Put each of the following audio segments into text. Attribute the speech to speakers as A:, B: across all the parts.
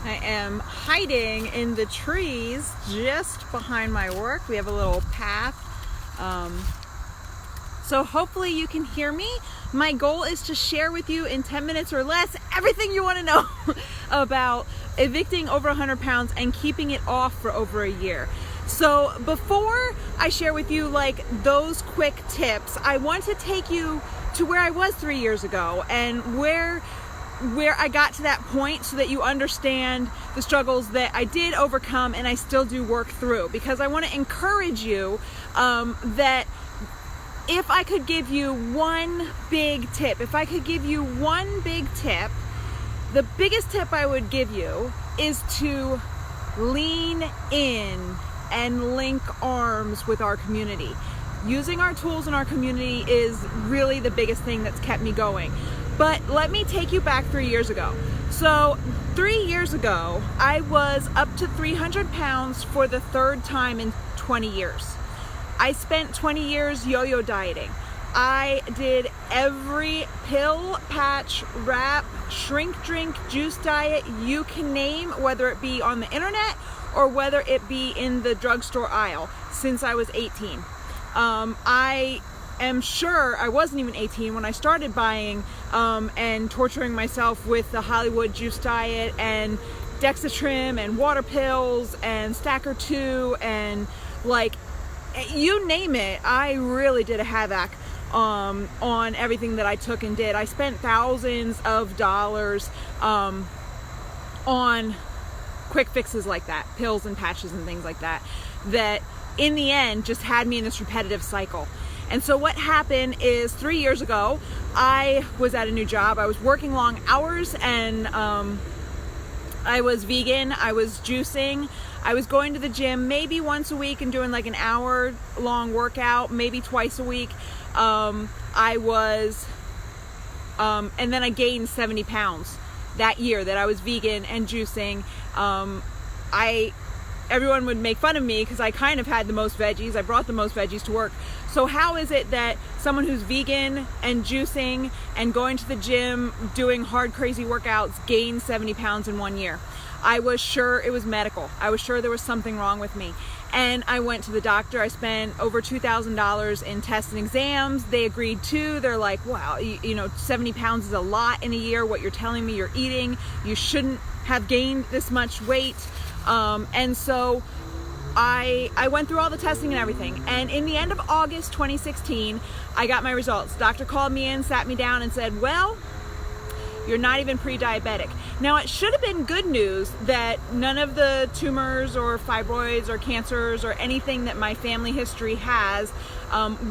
A: I am hiding in the trees just behind my work. We have a little path. So hopefully you can hear me. My goal is to share with you in 10 minutes or less everything you want to know about evicting over 100 pounds and keeping it off for over a year. So before I share with you like those quick tips, I want to take you to where I was 3 years ago and where I got to that point so that you understand the struggles that I did overcome and I still do work through, because I want to encourage you that if I could give you one big tip, the biggest tip I would give you is to lean in and link arms with our community. Using our tools in our community is really the biggest thing that's kept me going. But let me take you back 3 years ago. So 3 years ago, I was up to 300 pounds for the third time in 20 years. I spent 20 years yo-yo dieting. I did every pill, patch, wrap, shrink, drink, juice diet you can name, whether it be on the internet or whether it be in the drugstore aisle, since I was 18. I am sure I wasn't even 18 when I started buying and torturing myself with the Hollywood juice diet and Dexatrim and water pills and Stacker 2 and like you name it. I really did a havoc on everything that I took and did. I spent thousands of dollars on quick fixes like that, pills and patches and things like that, that in the end just had me in this repetitive cycle. And so what happened is 3 years ago, I was at a new job. I was working long hours and I was vegan, I was juicing, I was going to the gym maybe once a week and doing like an hour long workout, maybe twice a week. And then I gained 70 pounds that year that I was vegan and juicing. Everyone would make fun of me because I kind of had the most veggies. I brought the most veggies to work. So how is it that someone who's vegan and juicing and going to the gym, doing hard, crazy workouts, gained 70 pounds in 1 year? I was sure it was medical. I was sure there was something wrong with me. And I went to the doctor. I spent over $2,000 in tests and exams. They agreed too. They're like, wow, 70 pounds is a lot in a year. What you're telling me you're eating, you shouldn't have gained this much weight. And so I went through all the testing and everything. And in the end of August 2016, I got my results. Doctor called me in, sat me down and said, well, you're not even pre-diabetic. Now, it should have been good news that none of the tumors or fibroids or cancers or anything that my family history has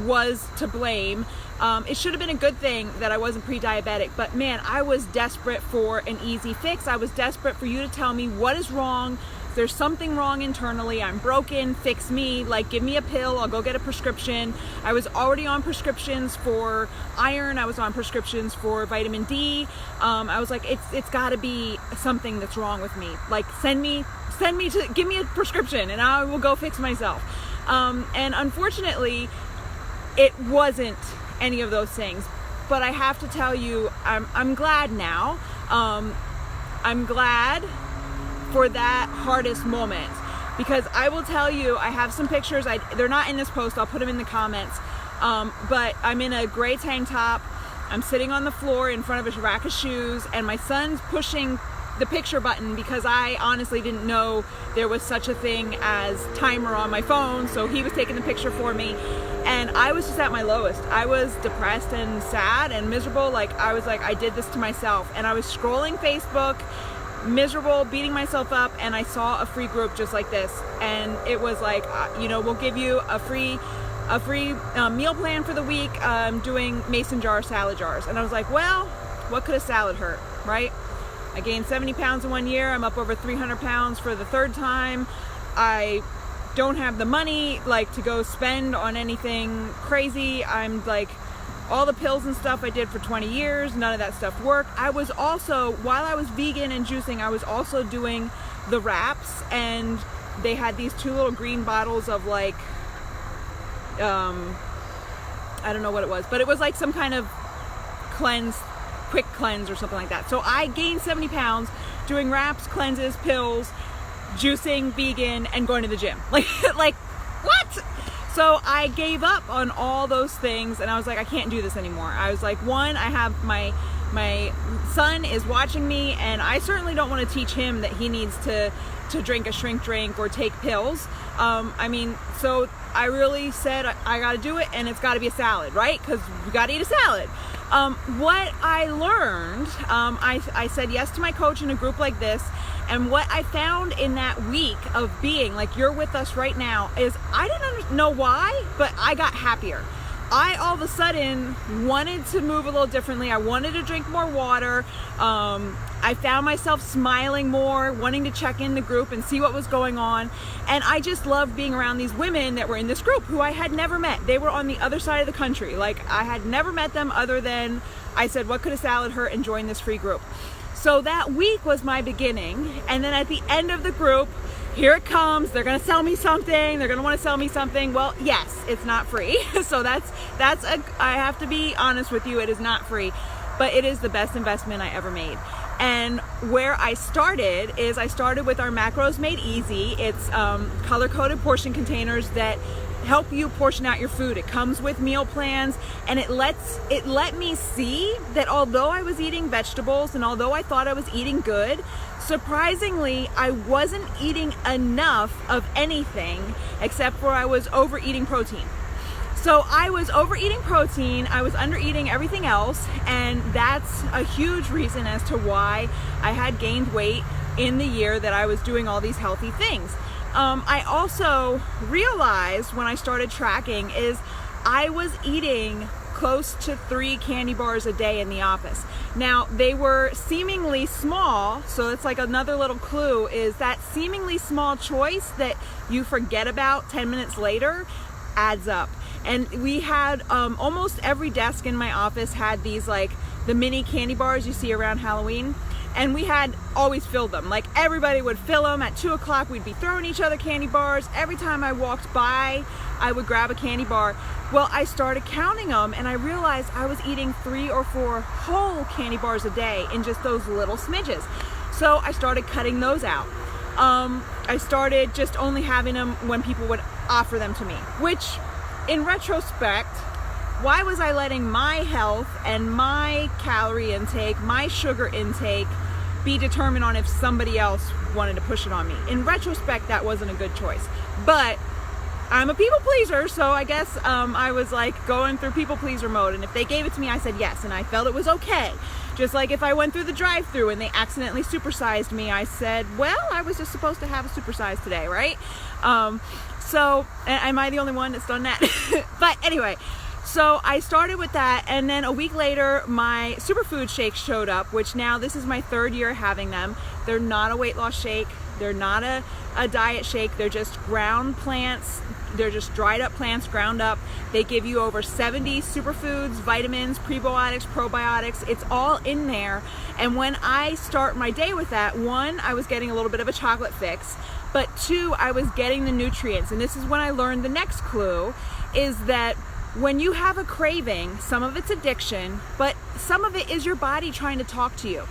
A: was to blame. It should have been a good thing that I wasn't pre-diabetic, but man, I was desperate for an easy fix. I was desperate for you to tell me what is wrong. There's something wrong internally. I'm broken. Fix me. Like, give me a pill. I'll go get a prescription. I was already on prescriptions for iron. I was on prescriptions for vitamin D. I was like, it's got to be something that's wrong with me. Like, give me a prescription, and I will go fix myself. And unfortunately, it wasn't any of those things. But I have to tell you, I'm glad now. I'm glad for that hardest moment, because I will tell you, I have some pictures. They're not in this post. I'll put them in the comments. But I'm in a gray tank top. I'm sitting on the floor in front of a rack of shoes, and my son's pushing the picture button because I honestly didn't know there was such a thing as timer on my phone. So he was taking the picture for me, and I was just at my lowest. I was depressed and sad and miserable. Like, I was like, I did this to myself. And I was scrolling Facebook, miserable, beating myself up, and I saw a free group just like this, and it was like, we'll give you a free meal plan for the week, doing mason jar salad jars. And I was like, well, what could a salad hurt, right? I gained 70 pounds in 1 year. I'm up over 300 pounds for the third time. I don't have the money to go spend on anything crazy. I'm like, all the pills and stuff I did for 20 years, none of that stuff worked. I was also, while I was vegan and juicing, I was also doing the wraps, and they had these 2 little green bottles of I don't know what it was, but it was like some kind of quick cleanse or something like that. So I gained 70 pounds doing wraps, cleanses, pills, juicing, vegan, and going to the gym. Like what? So I gave up on all those things, and I was like, I can't do this anymore. I was like, one, I have my son is watching me, and I certainly don't want to teach him that he needs to drink a shrink drink or take pills. So I really said, I got to do it, and it's got to be a salad, right? Because you got to eat a salad. What I learned, I said yes to my coach in a group like this, and what I found in that week of being like you're with us right now is I didn't know why, but I got happier. I all of a sudden wanted to move a little differently. I wanted to drink more water. I found myself smiling more, wanting to check in the group and see what was going on. And I just loved being around these women that were in this group who I had never met. They were on the other side of the country. Like, I had never met them other than I said, what could a salad hurt, and join this free group. So that week was my beginning. And then at the end of the group, here it comes. They're going to sell me something. They're going to want to sell me something. Well, yes, it's not free. So I have to be honest with you. It is not free, but it is the best investment I ever made. And where I started is I started with our Macros Made Easy. It's color-coded portion containers that help you portion out your food. It comes with meal plans, and it let me see that although I was eating vegetables and although I thought I was eating good, surprisingly, I wasn't eating enough of anything except for I was overeating protein. So I was overeating protein, I was undereating everything else, and that's a huge reason as to why I had gained weight in the year that I was doing all these healthy things. I also realized when I started tracking is I was eating close to 3 candy bars a day in the office. Now, they were seemingly small, so it's like another little clue is that seemingly small choice that you forget about 10 minutes later adds up. And we had almost every desk in my office had these like the mini candy bars you see around Halloween. And we had always filled them. Like everybody would fill them. At 2 o'clock, we'd be throwing each other candy bars. Every time I walked by, I would grab a candy bar. Well, I started counting them, and I realized I was eating 3 or 4 whole candy bars a day in just those little smidges. So I started cutting those out. I started just only having them when people would offer them to me, which in retrospect, why was I letting my health and my calorie intake, my sugar intake be determined on if somebody else wanted to push it on me? In retrospect, that wasn't a good choice. But I'm a people pleaser, so I guess I was like going through people pleaser mode. And if they gave it to me, I said yes, and I felt it was okay. Just like if I went through the drive-thru and they accidentally supersized me, I said, well, I was just supposed to have a supersize today, right? So am I the only one that's done that? But anyway, so I started with that, and then a week later, my superfood shakes showed up, which now this is my 3rd year having them. They're not a weight loss shake. They're not a diet shake. They're just ground plants. They're just dried up plants ground up. They give you over 70 superfoods, vitamins, prebiotics, probiotics. It's all in there. And when I start my day with that, 1, I was getting a little bit of a chocolate fix, but 2, I was getting the nutrients. And this is when I learned the next clue is that when you have a craving, some of it's addiction, but some of it is your body trying to talk to you.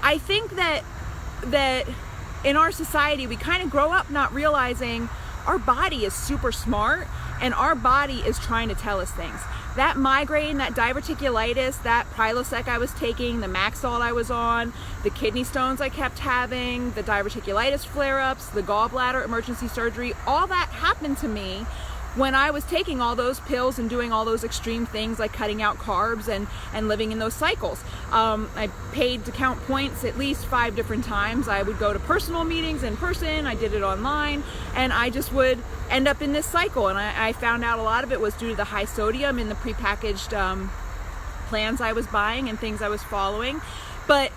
A: I think that in our society, we kind of grow up not realizing our body is super smart and our body is trying to tell us things. That migraine, that diverticulitis, that Prilosec I was taking, the Maxalt I was on, the kidney stones I kept having, the diverticulitis flare-ups, the gallbladder emergency surgery, all that happened to me when I was taking all those pills and doing all those extreme things like cutting out carbs and living in those cycles. I paid to count points at least 5 different times. I would go to personal meetings in person, I did it online, and I just would end up in this cycle. And I found out a lot of it was due to the high sodium in the prepackaged plans I was buying and things I was following. But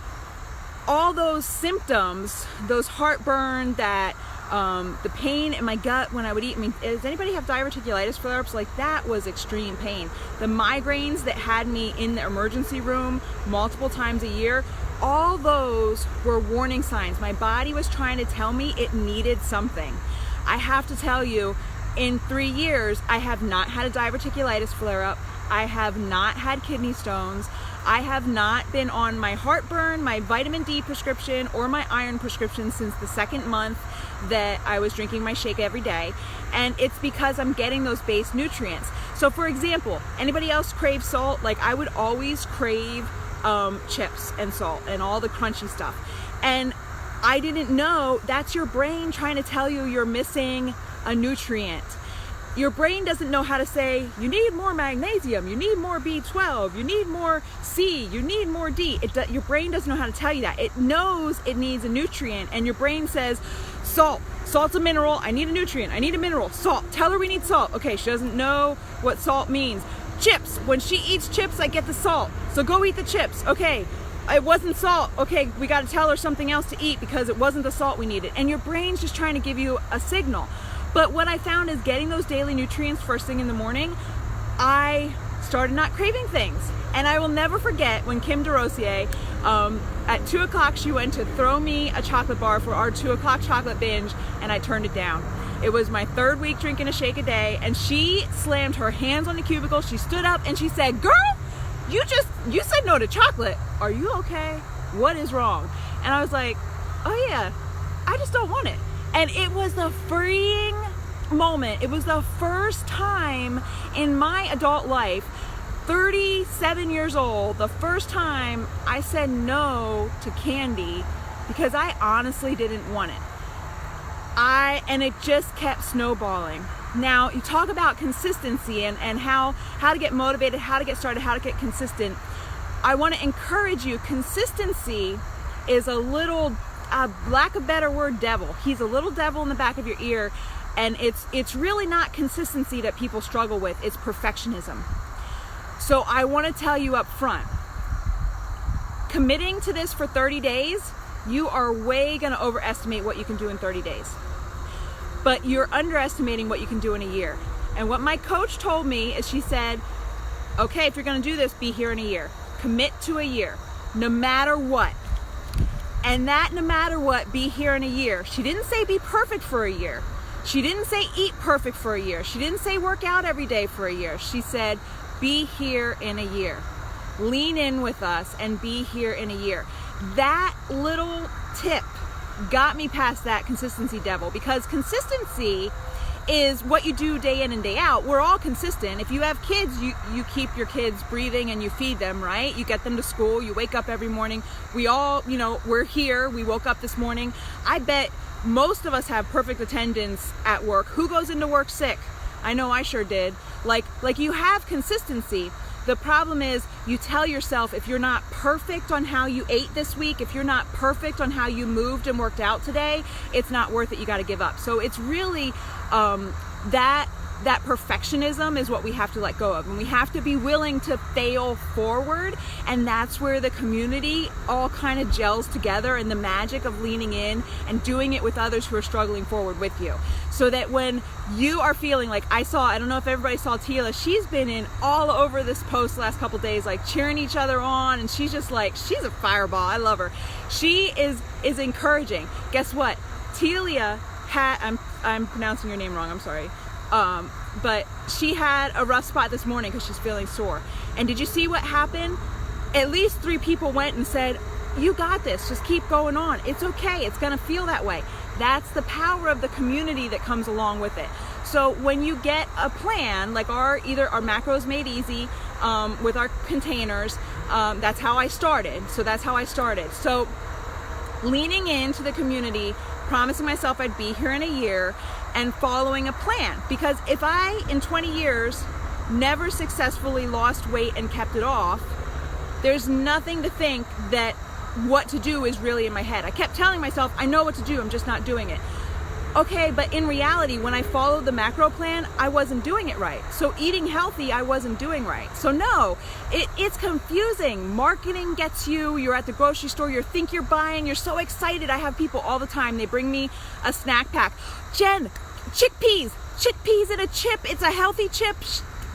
A: all those symptoms, those heartburn, that the pain in my gut when I would eat. I mean, does anybody have diverticulitis flare-ups? Like, that was extreme pain. The migraines that had me in the emergency room multiple times a year, all those were warning signs. My body was trying to tell me it needed something. I have to tell you, in 3 years, I have not had a diverticulitis flare-up. I have not had kidney stones. I have not been on my heartburn, my vitamin D prescription, or my iron prescription since the second month that I was drinking my shake every day. And it's because I'm getting those base nutrients. So for example, anybody else crave salt? Like I would always crave chips and salt and all the crunchy stuff. And I didn't know that's your brain trying to tell you you're missing a nutrient. Your brain doesn't know how to say, you need more magnesium, you need more B12, you need more C, you need more D. Your brain doesn't know how to tell you that. It knows it needs a nutrient, and your brain says, salt. Salt's a mineral, I need a nutrient, I need a mineral. Salt, tell her we need salt. Okay, she doesn't know what salt means. Chips, when she eats chips, I get the salt. So go eat the chips. Okay, it wasn't salt. Okay, we gotta tell her something else to eat because it wasn't the salt we needed. And your brain's just trying to give you a signal. But what I found is getting those daily nutrients first thing in the morning, I started not craving things. And I will never forget when Kim DeRosier, at 2 o'clock, she went to throw me a chocolate bar for our 2 o'clock chocolate binge, and I turned it down. It was my third week drinking a shake a day, and she slammed her hands on the cubicle. She stood up and she said, girl, you said no to chocolate. Are you okay? What is wrong? And I was like, oh yeah, I just don't want it. And it was the freeing moment. It was the first time in my adult life, 37 years old, the first time I said no to candy because I honestly didn't want it. And it just kept snowballing. Now, you talk about consistency and how to get motivated, how to get started, how to get consistent. I want to encourage you, consistency is a little, lack of better word, devil. He's a little devil in the back of your ear, and it's really not consistency that people struggle with, it's perfectionism. So I want to tell you up front, committing to this for 30 days, you are way going to overestimate what you can do in 30 days. But you're underestimating what you can do in a year. And what my coach told me is she said, okay, if you're going to do this, be here in a year. Commit to a year, no matter what. And that no matter what, be here in a year. She didn't say be perfect for a year. She didn't say eat perfect for a year. She didn't say work out every day for a year. She said be here in a year. Lean in with us and be here in a year. That little tip got me past that consistency devil, because consistency is what you do day in and day out. We're all consistent. If you have kids, you keep your kids breathing and you feed them, right? You get them to school, you wake up every morning. We all, we're here. We woke up this morning. I bet most of us have perfect attendance at work. Who goes into work sick? I know I sure did. Like you have consistency. The problem is you tell yourself if you're not perfect on how you ate this week, if you're not perfect on how you moved and worked out today, it's not worth it. You got to give up. So it's really that perfectionism is what we have to let go of, and we have to be willing to fail forward. And that's where the community all kind of gels together, and the magic of leaning in and doing it with others who are struggling forward with you. So that when you are feeling like I don't know if everybody saw Tila, she's been in all over this post the last couple days, like cheering each other on, and she's just like, she's a fireball. I love her. She is encouraging. Guess what? Telia had, I'm pronouncing your name wrong, I'm sorry. But she had a rough spot this morning because she's feeling sore. And did you see what happened? At least 3 people went and said, you got this, just keep going on. It's okay, it's gonna feel that way. That's the power of the community that comes along with it. So when you get a plan, like either our macros made easy with our containers, that's how I started. So leaning into the community, promising myself I'd be here in a year, and following a plan. Because if I, in 20 years, never successfully lost weight and kept it off, there's nothing to think that what to do is really in my head. I kept telling myself, I know what to do, I'm just not doing it. Okay, but in reality, when I followed the macro plan, I wasn't doing it right. So eating healthy, I wasn't doing right. So no, it's confusing. Marketing gets you, you're at the grocery store, you think you're buying, you're so excited. I have people all the time, they bring me a snack pack. Jen, chickpeas in a chip, it's a healthy chip.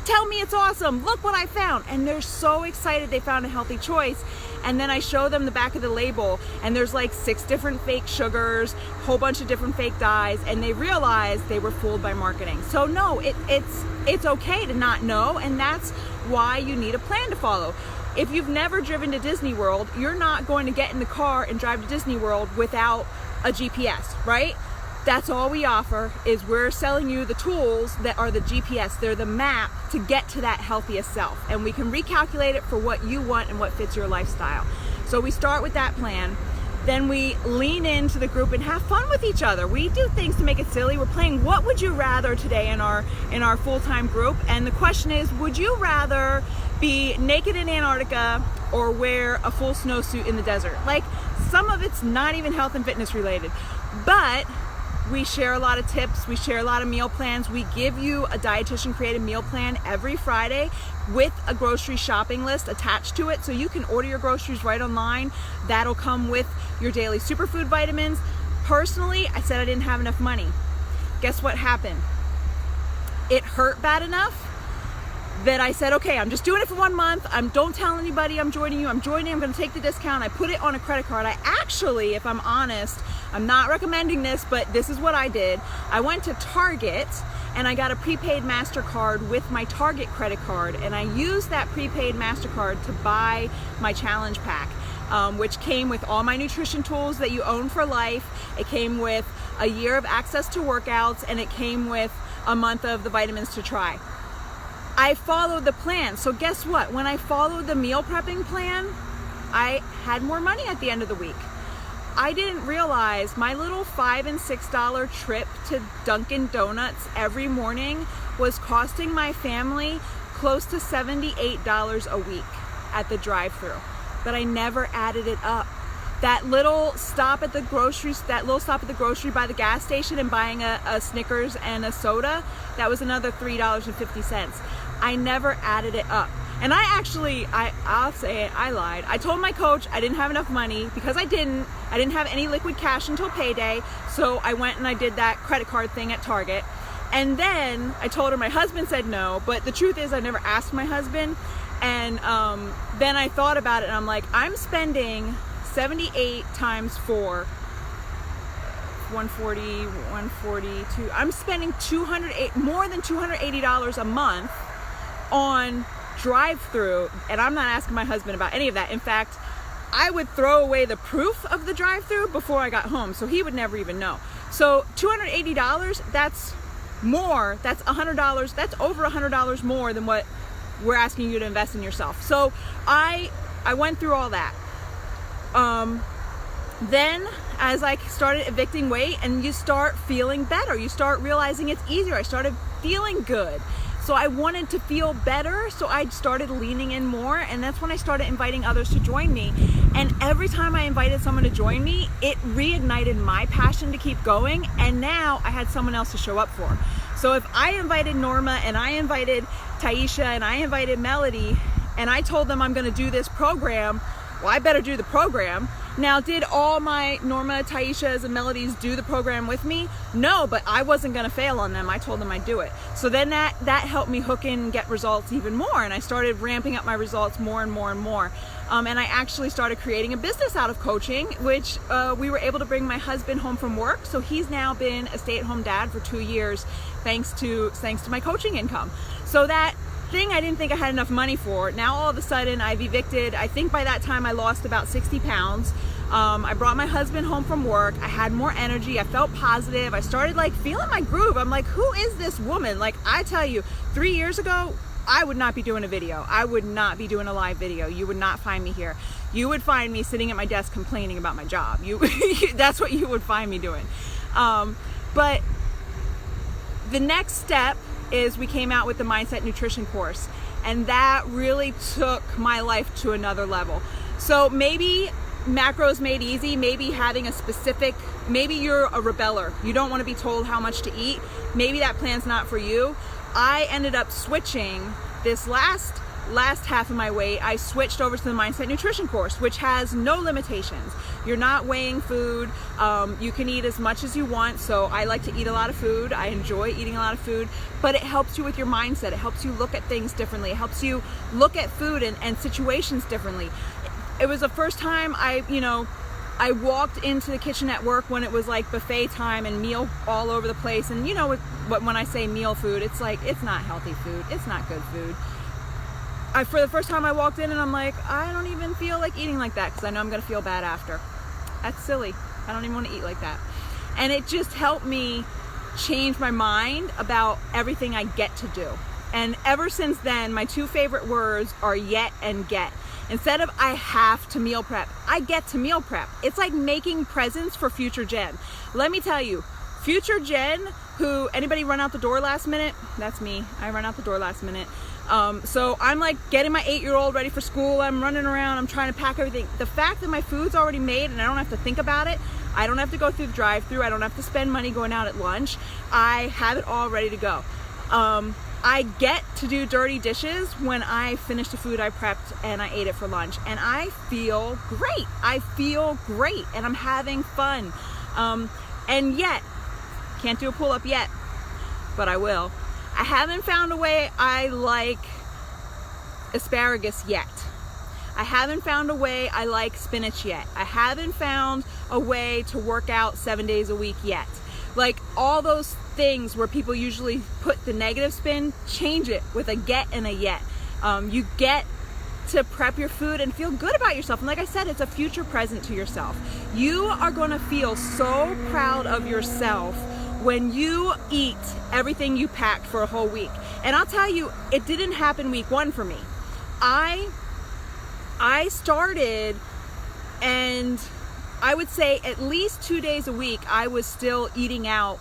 A: Tell me it's awesome, look what I found. And they're so excited they found a healthy choice. And then I show them the back of the label, and there's like 6 different fake sugars, a whole bunch of different fake dyes, and they realized they were fooled by marketing. So no, it's okay to not know, and that's why you need a plan to follow. If you've never driven to Disney World, you're not going to get in the car and drive to Disney World without a GPS, right? That's all we offer, is we're selling you the tools that are the GPS. They're the map to get to that healthiest self. And we can recalculate it for what you want and what fits your lifestyle. So we start with that plan. Then we lean into the group and have fun with each other. We do things to make it silly. We're playing What Would You Rather today in our full-time group. And the question is, would you rather be naked in Antarctica or wear a full snowsuit in the desert? Like, some of it's not even health and fitness related, but we share a lot of tips. We share a lot of meal plans. We give you a dietitian created meal plan every Friday with a grocery shopping list attached to it, so you can order your groceries right online. That'll come with your daily superfood vitamins. Personally, I said I didn't have enough money. Guess what happened? It hurt bad enough that I said, okay, I'm just doing it for 1 month. Don't tell anybody I'm joining you. I'm going to take the discount. I put it on a credit card. I actually, if I'm honest, I'm not recommending this, but this is what I did. I went to Target and I got a prepaid MasterCard with my Target credit card, and I used that prepaid MasterCard to buy my challenge pack, which came with all my nutrition tools that you own for life. It came with a year of access to workouts, and it came with a month of the vitamins to try. I followed the plan. So guess what? When I followed the meal prepping plan, I had more money at the end of the week. I didn't realize my little $5 and $6 trip to Dunkin' Donuts every morning was costing my family close to $78 a week at the drive-thru. But I never added it up. That little stop at the grocery by the gas station and buying a Snickers and a soda, that was another $3.50. I never added it up. And I'll say it, I lied. I told my coach I didn't have enough money because I didn't have any liquid cash until payday. So I went and I did that credit card thing at Target. And then I told her my husband said no, but the truth is I never asked my husband. And then I thought about it and I'm like, I'm spending 78 times 4, 140, 142. I'm spending more than $280 a month on drive-through, and I'm not asking my husband about any of that. In fact, I would throw away the proof of the drive-through before I got home, so he would never even know. So $280, that's more, that's $100, that's over $100 more than what we're asking you to invest in yourself. So I went through all that. Then as I started evicting weight, and you start feeling better, you start realizing it's easier. I started feeling good. So I wanted to feel better, so I started leaning in more, and that's when I started inviting others to join me. And every time I invited someone to join me, it reignited my passion to keep going, and now I had someone else to show up for. So if I invited Norma, and I invited Taisha, and I invited Melody, and I told them I'm gonna do this program, well, I better do the program. Now, did all my Norma, Taishas, and Melodies do the program with me? No, but I wasn't gonna fail on them. I told them I'd do it. So then that helped me hook in and get results even more, and I started ramping up my results more and more and more. And I actually started creating a business out of coaching, which we were able to bring my husband home from work. So he's now been a stay-at-home dad for 2 years, thanks to my coaching income. So that thing I didn't think I had enough money for, now all of a sudden I've evicted. I think by that time I lost about 60 pounds. I brought my husband home from work. I had more energy. I felt positive. I started like feeling my groove. I'm like, who is this woman? Like, I tell you, 3 years ago, I would not be doing a video. I would not be doing a live video. You would not find me here. You would find me sitting at my desk complaining about my job. That's what you would find me doing. But the next step is we came out with the Mindset Nutrition course, and that really took my life to another level. So maybe macros made easy, maybe having a specific, maybe you're a rebeller, you don't want to be told how much to eat, maybe that plan's not for you. I ended up switching this last half of my weight. I switched over to the Mindset Nutrition course, which has no limitations. You're not weighing food. You can eat as much as you want. So I like to eat a lot of food. I enjoy eating a lot of food, but it helps you with your mindset. It helps you look at things differently. It helps you look at food and situations differently. It was the first time I walked into the kitchen at work when it was like buffet time and meal all over the place. And when I say meal food, it's like, it's not healthy food. It's not good food. for the first time I walked in and I'm like, I don't even feel like eating like that because I know I'm gonna feel bad after. That's silly. I don't even want to eat like that. And it just helped me change my mind about everything I get to do. And ever since then, my 2 favorite words are yet and get. Instead of I have to meal prep, I get to meal prep. It's like making presents for future Jen. Let me tell you, future Jen, who, anybody run out the door last minute? That's me. I run out the door last minute. So I'm like getting my 8-year-old ready for school. I'm running around. I'm trying to pack everything. The fact that my food's already made and I don't have to think about it, I don't have to go through the drive-thru. I don't have to spend money going out at lunch. I have it all ready to go. I get to do dirty dishes when I finish the food I prepped and I ate it for lunch. And I feel great. I feel great and I'm having fun. And yet, can't do a pull-up yet, but I will. I haven't found a way I like asparagus yet. I haven't found a way I like spinach yet. I haven't found a way to work out 7 days a week yet. Like all those things where people usually put the negative spin, change it with a get and a yet. You get to prep your food and feel good about yourself. And like I said, it's a future present to yourself. You are going to feel so proud of yourself when you eat everything you packed for a whole week. And I'll tell you, it didn't happen week 1 for me. I started, and I would say at least 2 days a week, I was still eating out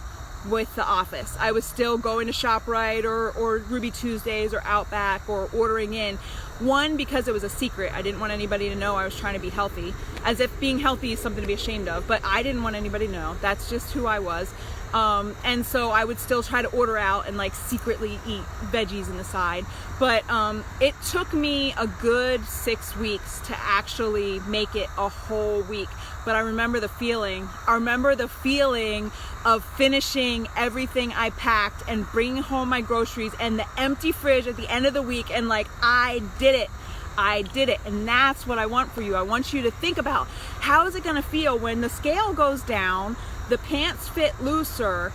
A: with the office. I was still going to ShopRite or Ruby Tuesdays or Outback or ordering in. 1, because it was a secret. I didn't want anybody to know I was trying to be healthy, as if being healthy is something to be ashamed of, but I didn't want anybody to know. That's just who I was. And so I would still try to order out and like secretly eat veggies in the side. But it took me a good 6 weeks to actually make it a whole week. But I remember the feeling. I remember the feeling of finishing everything I packed and bringing home my groceries and the empty fridge at the end of the week and like, I did it. I did it. And that's what I want for you. I want you to think about, how is it going to feel when the scale goes down, the pants fit looser,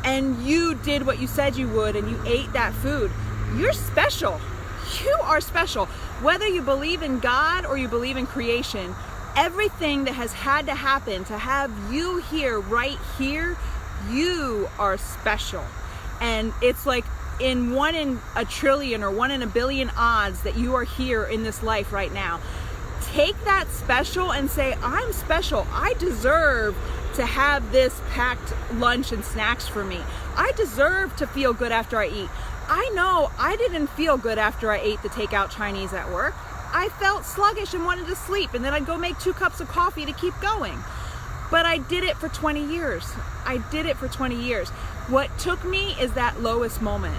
A: and you did what you said you would and you ate that food. You're special. You are special. Whether you believe in God or you believe in creation, everything that has had to happen to have you here, right here, you are special. And it's like in 1 in a trillion or 1 in a billion odds that you are here in this life right now. Take that special and say, I'm special. I deserve to have this packed lunch and snacks for me. I deserve to feel good after I eat. I know I didn't feel good after I ate the takeout Chinese at work. I felt sluggish and wanted to sleep, and then I'd go make 2 cups of coffee to keep going. But I did it for 20 years. I did it for 20 years. What took me is that lowest moment.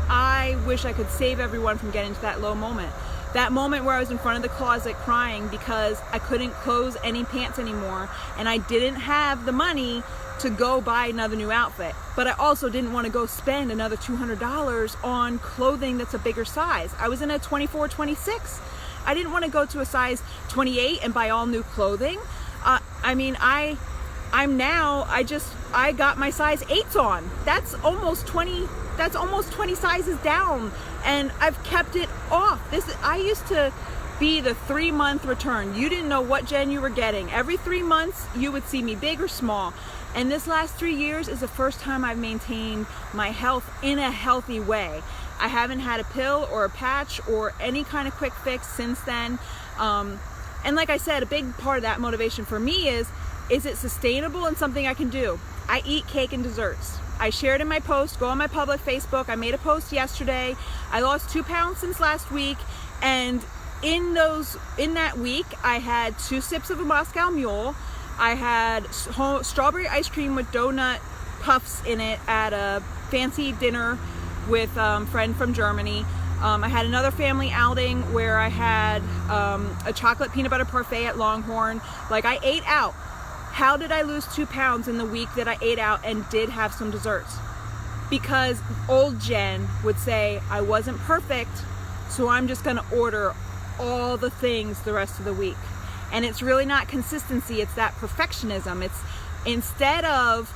A: I wish I could save everyone from getting to that low moment. That moment where I was in front of the closet crying because I couldn't close any pants anymore and I didn't have the money to go buy another new outfit. But I also didn't want to go spend another $200 on clothing that's a bigger size. I was in a 24, 26. I didn't want to go to a size 28 and buy all new clothing. I got my size 8s on. That's almost 20 sizes down, and I've kept it off. I used to be the 3-month return. You didn't know what Jen you were getting. Every 3 months you would see me big or small. And this last 3 years is the first time I've maintained my health in a healthy way. I haven't had a pill or a patch or any kind of quick fix since then. And like I said, a big part of that motivation for me is it sustainable and something I can do? I eat cake and desserts. I shared in my post, go on my public Facebook. I made a post yesterday. I lost 2 pounds since last week. And in that week, I had 2 sips of a Moscow Mule. I had strawberry ice cream with donut puffs in it at a fancy dinner with a friend from Germany. I had another family outing where I had a chocolate peanut butter parfait at Longhorn. Like, I ate out. How did I lose 2 pounds in the week that I ate out and did have some desserts? Because old Jen would say, I wasn't perfect, so I'm just gonna order all the things the rest of the week. And it's really not consistency, it's that perfectionism. It's instead of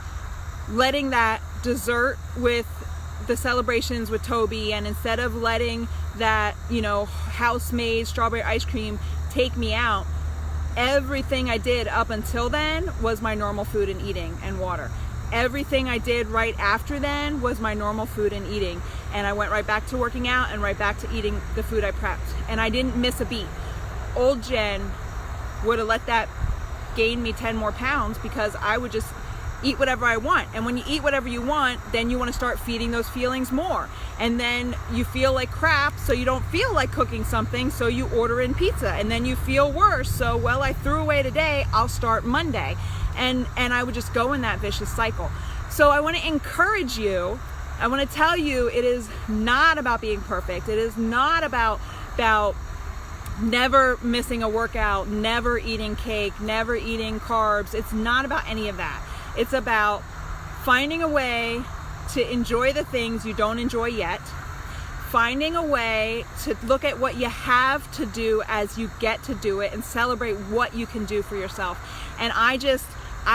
A: letting that dessert with the celebrations with Toby, and instead of letting that, you know, house-made strawberry ice cream take me out, everything I did up until then was my normal food and eating and water. Everything I did right after then was my normal food and eating. And I went right back to working out and right back to eating the food I prepped. And I didn't miss a beat. Old Jen would have let that gain me 10 more pounds because I would just eat whatever I want. And when you eat whatever you want, then you want to start feeding those feelings more. And then you feel like crap, so you don't feel like cooking something, so you order in pizza. And then you feel worse, so, well, I threw away today, I'll start Monday. And I would just go in that vicious cycle. So I want to encourage you. I want to tell you, it is not about being perfect. It is not about never missing a workout, never eating cake, never eating carbs. It's not about any of that. It's about finding a way to enjoy the things you don't enjoy yet, finding a way to look at what you have to do as you get to do it and celebrate what you can do for yourself. And I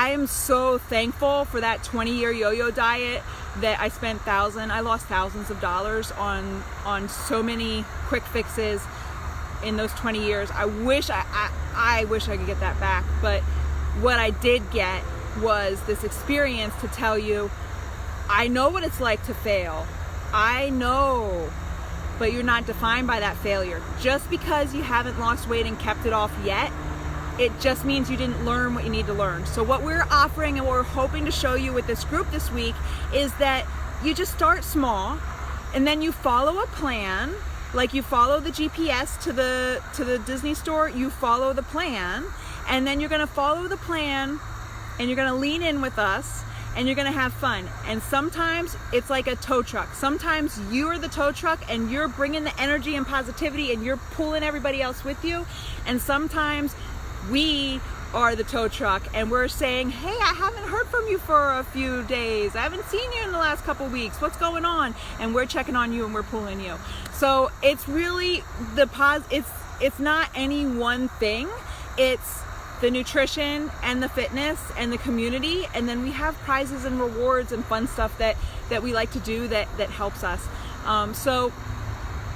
A: am so thankful for that 20-year yo-yo diet that I lost thousands of dollars on so many quick fixes in those 20 years. I wish I could get that back, but what I did get was this experience to tell you, I know what it's like to fail. I know, but you're not defined by that failure. Just because you haven't lost weight and kept it off yet, it just means you didn't learn what you need to learn. So what we're offering and what we're hoping to show you with this group this week is that you just start small and then you follow a plan. Like you follow the GPS to the Disney store, you follow the plan, and then you're gonna follow the plan and you're gonna lean in with us and you're gonna have fun. And sometimes it's like a tow truck. Sometimes you're the tow truck and you're bringing the energy and positivity and you're pulling everybody else with you. And sometimes we are the tow truck and we're saying, hey, I haven't heard from you for a few days. I haven't seen you in the last couple weeks. What's going on? And we're checking on you and we're pulling you. So it's really it's not any one thing. It's the nutrition and the fitness and the community. And then we have prizes and rewards and fun stuff that we like to do that helps us. So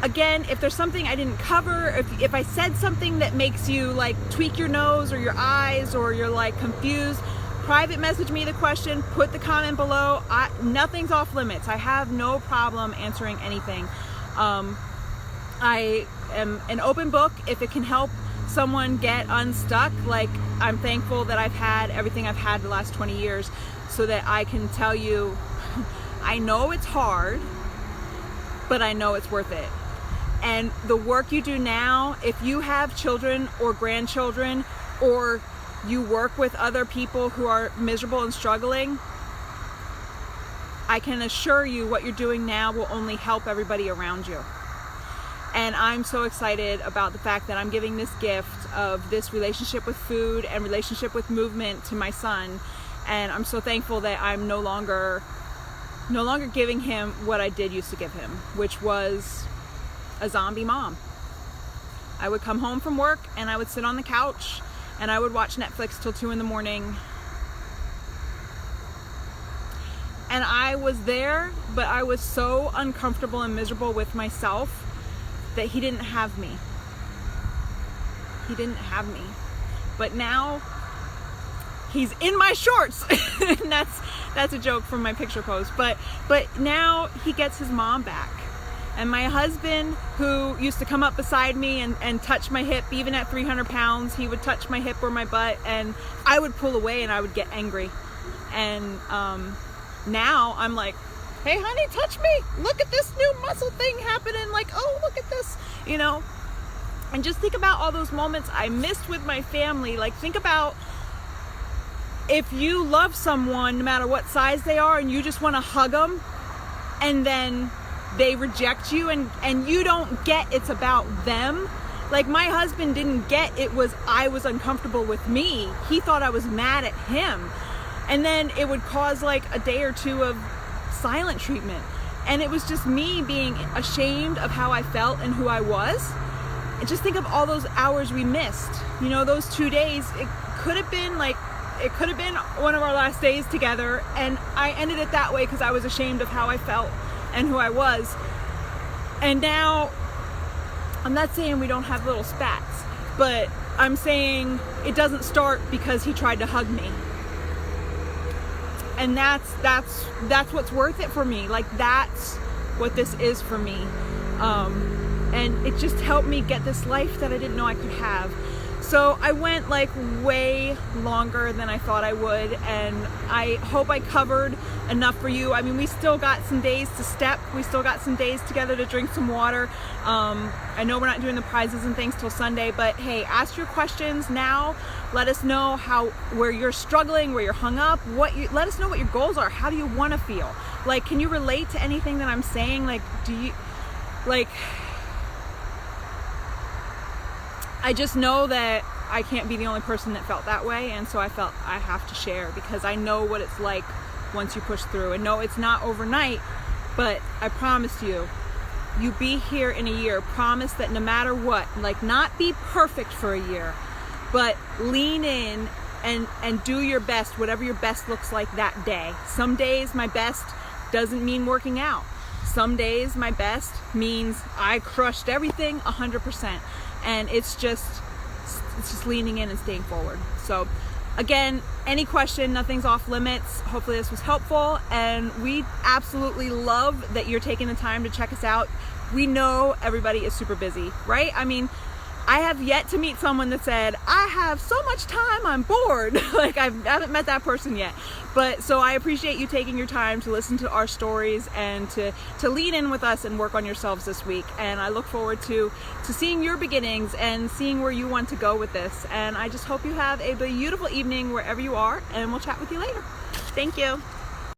A: again, if there's something I didn't cover, if I said something that makes you like tweak your nose or your eyes or you're like confused, private message me the question, put the comment below. Nothing's off limits. I have no problem answering anything. I am an open book. If it can help someone get unstuck, like I'm thankful that I've had everything I've had the last 20 years so that I can tell you, I know it's hard, but I know it's worth it. And the work you do now, if you have children or grandchildren, or you work with other people who are miserable and struggling, I can assure you what you're doing now will only help everybody around you. And I'm so excited about the fact that I'm giving this gift of this relationship with food and relationship with movement to my son. And I'm so thankful that I'm no longer giving him what I did used to give him, which was a zombie mom. I would come home from work and I would sit on the couch and I would watch Netflix till 2 a.m. And I was there, but I was so uncomfortable and miserable with myself that he didn't have me. He didn't have me. But now he's in my shorts. And that's a joke from my picture post. But now he gets his mom back. And my husband, who used to come up beside me and touch my hip, even at 300 pounds, he would touch my hip or my butt, and I would pull away and I would get angry. And now I'm like, hey honey, touch me. Look at this new muscle thing happening. Like, oh, look at this, you know. And just think about all those moments I missed with my family. Like, think about if you love someone, no matter what size they are, and you just want to hug them, and then they reject you and you don't get it's about them. Like, my husband didn't get I was uncomfortable with me. He thought I was mad at him. And then it would cause like a day or two of silent treatment. And it was just me being ashamed of how I felt and who I was. And just think of all those hours we missed. You know, those 2 days, it could have been one of our last days together. And I ended it that way because I was ashamed of how I felt and who I was. And now I'm not saying we don't have little spats, but I'm saying it doesn't start because he tried to hug me. And that's what's worth it for me. Like, that's what this is for me. And it just helped me get this life that I didn't know I could have. So I went like way longer than I thought I would, and I hope I covered enough for you. I mean, we still got some days to step. We still got some days together to drink some water. I know we're not doing the prizes and things till Sunday, but hey, ask your questions now. Let us know where you're struggling, where you're hung up, let us know what your goals are. How do you want to feel? Like, can you relate to anything that I'm saying? Like, I just know that I can't be the only person that felt that way, and so I felt I have to share, because I know what it's like once you push through. And no, it's not overnight, but I promise you be here in a year. Promise that no matter what, like, not be perfect for a year, but lean in and do your best, whatever your best looks like that day. Some days my best doesn't mean working out. Some days my best means I crushed everything 100%. And it's just leaning in and staying forward. So again, any question, nothing's off limits. Hopefully this was helpful, and we absolutely love that you're taking the time to check us out. We know everybody is super busy, right? I mean, I have yet to meet someone that said, I have so much time, I'm bored. Like, I haven't met that person yet. But so I appreciate you taking your time to listen to our stories and to lean in with us and work on yourselves this week. And I look forward to seeing your beginnings and seeing where you want to go with this. And I just hope you have a beautiful evening wherever you are, and we'll chat with you later. Thank you.